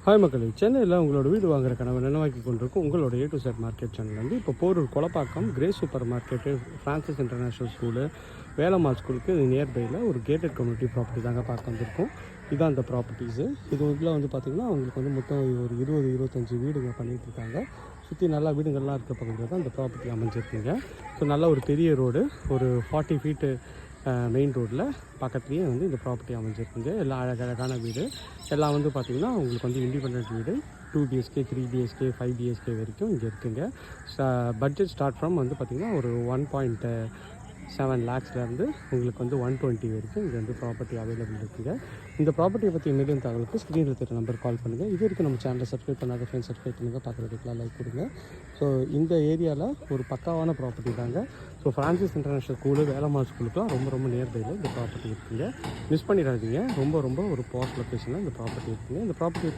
Hi மக்களே, சென்னையில் உங்களோட வீடு வாங்குற கனவை நினைவாக்கி கொண்டிருக்கும் உங்களோட A to Z market channel இப்போ Porur Kolappakkam grey super market, Francis international school, Velammal ஸ்கூலுக்கு இது நியர்பையில் ஒரு கேட்டட் கம்யூனிட்டி ப்ராப்பர்ட்டி தாங்க பார்க்க வந்திருக்கோம். இதுதான் அந்த ப்ராப்பர்ட்டிஸு. இது இதில் பார்த்திங்கன்னா அவங்களுக்கு மொத்தம் ஒரு 20-25 வீடுங்க பண்ணிகிட்டு இருக்காங்க. சுற்றி நல்லா வீடுங்கள்லாம் இருக்க பக்கத்தில் தான் இந்த ப்ராப்பர்ட்டி அமைஞ்சிருக்குங்க. ஸோ நல்ல ஒரு பெரிய ரோடு, ஒரு 40 ஃபீட்டு மெயின் ரோட்டில் பக்கத்துலேயே இந்த ப்ராப்பர்ட்டி அமைஞ்சிருக்குங்க. எல்லாம் அழகழகான வீடு எல்லாம் பார்த்திங்கன்னா உங்களுக்கு இண்டிபெண்ட் வீடு 2 BHK 3 BHK 5 BHK வரைக்கும் இங்கே இருக்குங்க. பட்ஜெட் ஸ்டார்ட் ஃப்ரம் பார்த்திங்கன்னா ஒரு 1.7 lakhsலேருந்து உங்களுக்கு 120 வரைக்கும் இங்கே ப்ராப்பர்ட்டி அவைலபிள் இருக்குங்க. இந்த ப்ராப்பர்ட்டியை பற்றி மீடியம் தகவலுக்கு ஸ்க்ரீனில் தெரிய நம்பர் கால் பண்ணுங்கள். இது வரைக்கும் நம்ம சேனலை சப்ஸ்கிரைப் பண்ணாத ஃப்ரெண்ட்ஸ் சப்ஸ்கிரைப் பண்ணுங்கள், பார்க்குறதுக்குலாம் லைக் கொடுங்க. ஸோ இந்த ஏரியாவில் ஒரு பக்காவான ப்ராப்பர்ட்டி தாங்க. So Francis international school, Velammal ஸ்கூலுக்குலாம் ரொம்ப நியர்பையில் இந்த ப்ராப்பர்ட்டி இருக்குங்க. மிஸ் பண்ணிடாதீங்க. ரொம்ப ஒரு போஸ்ட் லொக்கேஷனில் இந்த ப்ராப்பர்ட்டி இருக்குங்க. இந்த ப்ராப்பர்ட்டி